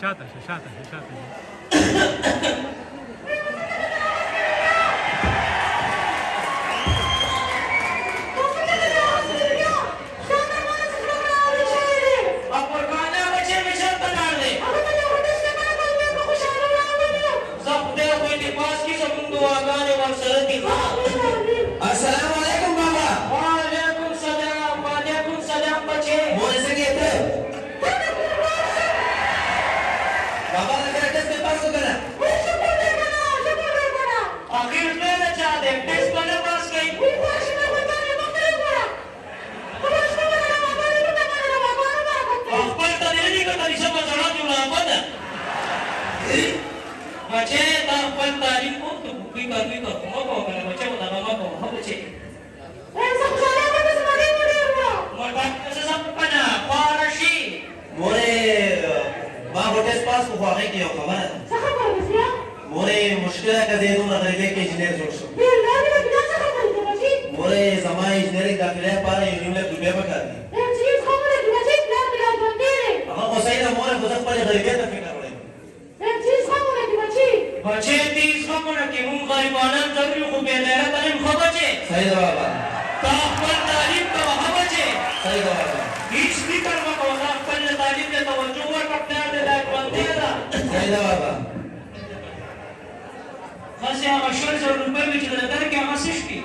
شاته شه شاته شه شاته شه. السلام علیکم بابا. وعلیکم سلام بچے. مورے سے کہتے بابا لگا ٹیسٹ میں پاس ہو گیا. آخر میں نہ چاہتے ٹیسٹ میں نہ پاس گئی. خپل تدریجی کا طریقہ بچانا جوڑا پڑا. بچے تا خپل تعلیم کو تو کوئی کاروائی کا کو بچے بتا بابا کو ہم بچے. مٹا سے سب پنا فارشی. مورے بابا ٹیسٹ پاس کو خواہی کیا خبر ہے. مورے مشکل ہے کہ دینوں نہ غریبے کے انجینئر جوڑ سو. مورے زمان انجینئرنگ داخلہ پارا یونیون لے دوبے بکا دی. اما کو صحیح نہ مورے خودت پارے غریبے تا فکر ہوئے. بچے 30 خبر کہ ہم غریبانہ ضروری خوب غیرت علم خو بچے. صحیح دا بابا. تا خپل تعلیم کا وہاں بچے. صحیح دا بابا. هیچ فکر مکو تا خپل تعلیم ته توجه ورکړه د لایق باندې دا. صحیح دا بابا. خاصه هغه شل زر روپۍ چې د درکې هغه څه شي.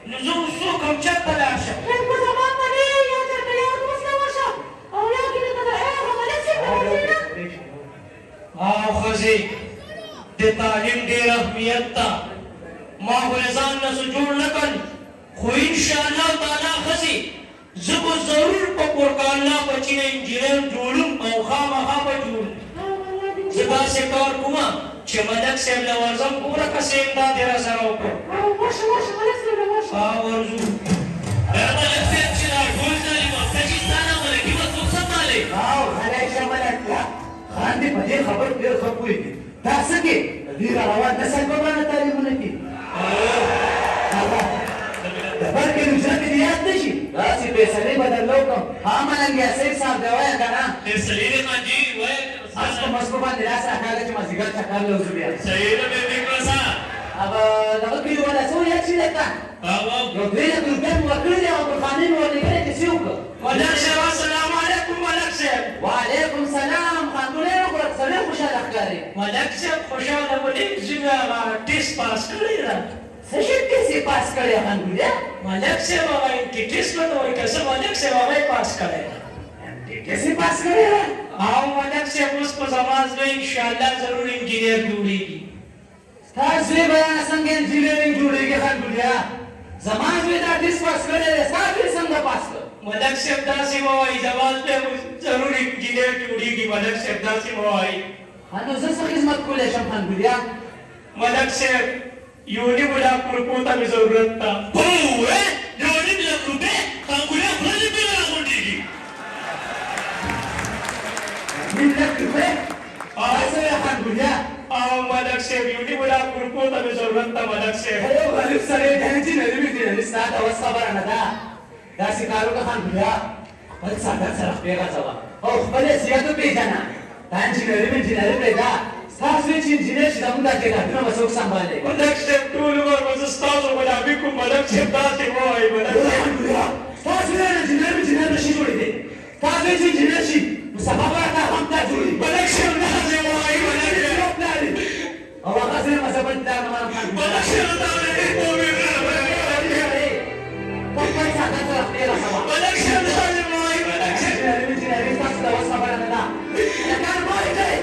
نو زه اوس څوک هم چېرته لاړ شم. او ښځې د تعلیم ډېر اهمیت ته ما خو له ځان نه څه جوړ نه کړ خو انشاءالله تعالی ښځې زه به ضرور په قرآن بچي نه انجینر جوړم او خامخا به جوړم. زه داسې کار کوم چې ملک صاحب له ورځم پوره کسې امداد یې راسره وکړو. ورځو ملک صاحب چې دا ټول تعلیم وخته چې ستا نه ملکي به څوک سمبالي. خان دې په دې خبر ډېر ښه پوهېږي. دا څه کې د دې راروان نسل په باندې تعلیمونه کېږي. د بلکې نجات دې یاد نه شي. داسې فیصلې به درله وکړم. ها ملنګیا صاحب صاحب دی وایه که نه. فیصلې دې خانجي وایه. اس په مسکو باندې راس راکاږه چې مازدیګر چکر له وځو بیا. صحیح ده بې فکره سه. هغه دغه کلیواله څه ویل چې دی که یو 2 لک روپۍ مې ورکړي دي او درخانۍ مې ورلېږلې چې څه وکړه. ملک صاحب السلام علیکم ملک صاحب. وعلیکم سلام خانګلې وکړه سړی خوشحاله ښکاري. ملک صاحب خوشحاله ولې چې مې هغه ټیسټ پاس کړی ده. څه شي ټیسټ پاس کړی خانګلې؟ ملک صاحب هغه ټیسټ ورته وایي که څه ملک صاحب هغه یې پاس کړی ده. ټیسټ پاس کړی ده؟ او ملک صاحب اوس په زما زړه انشاءالله ضرور انجینر جوړېږي. ستا زوی به څنګه انجینرینګ جوړېږي خانګلیا؟ زما زوی دا ټیسټ پاس کړی دی ستا زوی څنګه پاس کړ؟ ملک صاحب داسې ووایي زما زړه ضرور انجینر جوړېږي. ملک صاحب داسې ووایي. نو زه څه خدمت کولی شم خانګلیا؟ ملک صاحب یو نیم لاک روپو ته مې ضرورت ده. یو نیم لاک روپۍ خانګلیا خپلې پرې راغونډېږي. 1 لک روپۍ؟ څه وایې خانګلیا؟ او ملک صاحب یو نیم لاک روپو ته مې ضرورت ده ملک صاحب. یو غریب سړی دی انجینري ستا د وس خبره نه ده. داسې کار وکړه خانګلیا خپل څادر سره خپې غځوه او خپل حیثیت وپېژنه. دا انجینري پرېږده. ستا زوی چې انجینر شي زموږ دا جګړونه به څوک سنبالي؟ ملک صاحب ټول عمر به زه ستاسو غلامي کوم. ملک صاحب داسې ووایي. ملک صاحب ستا زوی انجینر نشي جوړېدی. ستا زوی چې انجینر شي نو سبا به تا هم دا جوړي. ملک صاحب داسې ووایي. ملک صاحب او هغه زه مذهبن پلار نه منم خانګلیا. ملک صاحب دا ډېر قومي ده. ته خپل څادر سره خپې غځوه. ملک صاحب داسې ووایي. ملک صاحب انجینري ستاسو د وس خبره نه ده. د کار مالې کوي.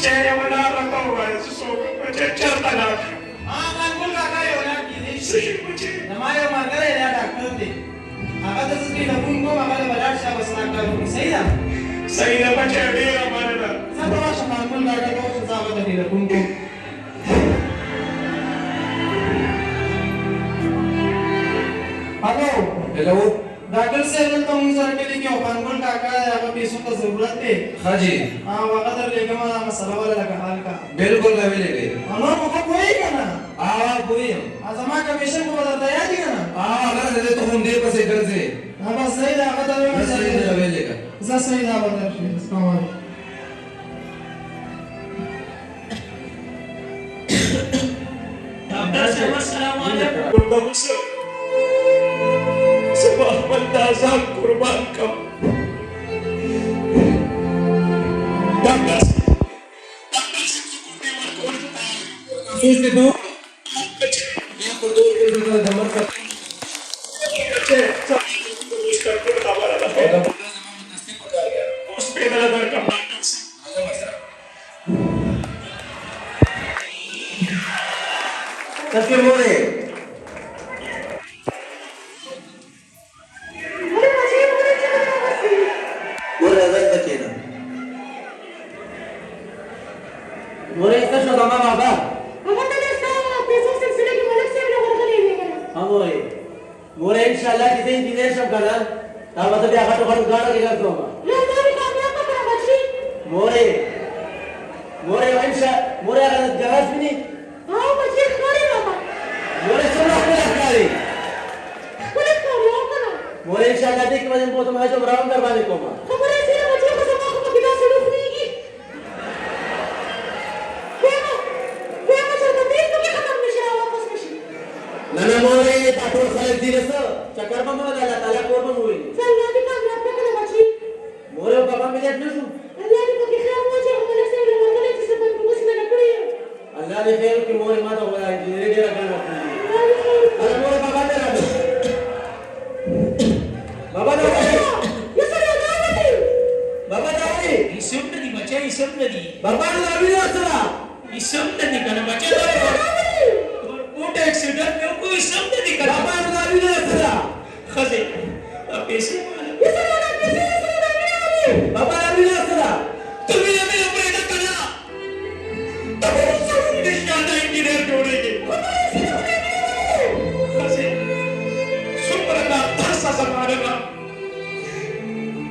بچه ولا رکو وای سو بچه چرته لا قانون کاکا یو نه کیږي صحیح بچه زما یو ملګری دی ډاکټر دی هغه د زړه ټلیفون کوم هغه له بلاړ شاه وسنا کوي صحیح ده صحیح ده بچه ډیره مننه زه به راشم قانون کاکا ته اوس زه هغه ته ټلیفون کوم هلو हेलो ډاکټر صاحب دلته موږ سره ټلی کې او قانون کاکا دی هغه پیسو ته ضرورت دی हाँ जी هغه درلېږم دا مسله ولا لکه حال کا बिल्कुल अवेलेबल نور مخه کوی کنه कोई زما کمیشن کو بدل تیار دي کنه अगर दे तो हम दे पसे कर से بس صحیح ده هغه ته बस ये وایي अवेलेबल زه صحیح ده بدل شي السلام علیکم ډاکټر صاحب السلام علیکم بابوس سبا خپل تازه قربان کوم ډاکټر सोच के दो ये को दो कर दमर का बच्चे सब कुछ करके खबर आ रहा है उस पे नजर का डॉक्टर से Tapi boleh. Boleh ada tak kena? Boleh kita sudah mama apa? हाँ बोले बोले इंशाल्लाह किसी इंजीनियर सब करना तब तो क्या खाटो खाटो गाना के करते होगा मोरे मोरे इंशा मोरे अगर जहाज भी नहीं मोरे सुनो अपने लड़के मोरे इंशाल्लाह देख के वजन बहुत मैं जो राउंड करवाने को मां नना मोरे पाठोर खाली दिले सर चक्कर में मला झाला त्याला कोण पण होईल मोरे बाबा मी लेट नसू अल्लाह ने खैर की मोरे माता हो गया धीरे धीरे करना अरे मोरे बाबा तेरा बाबा बाबा जाओ इसम नहीं बच्चा इसम नहीं बाबा ने अभी नहीं असला इसम नहीं करना बच्चा मोटे एक्सीडेंट में कोई इसम नहीं करना बाबा ने अभी नहीं असला खजे अब ऐसे बाबा ने अभी नहीं असला तुम्हें अभी अपने ना करना तब हम इंशाल्लाह इंजीनियर जोड़ेंगे खजे शुक्र अल्लाह तरसा समारेगा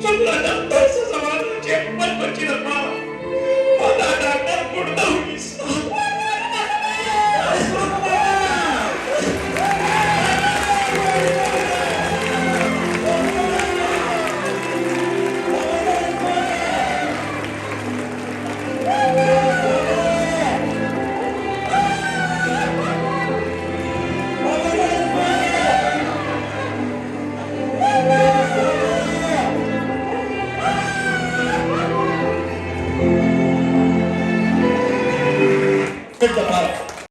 शुक्र अल्लाह तरसा समारेगा चेपल बच्ची रखा पता डॉक्टर मुर्दा हुई Good the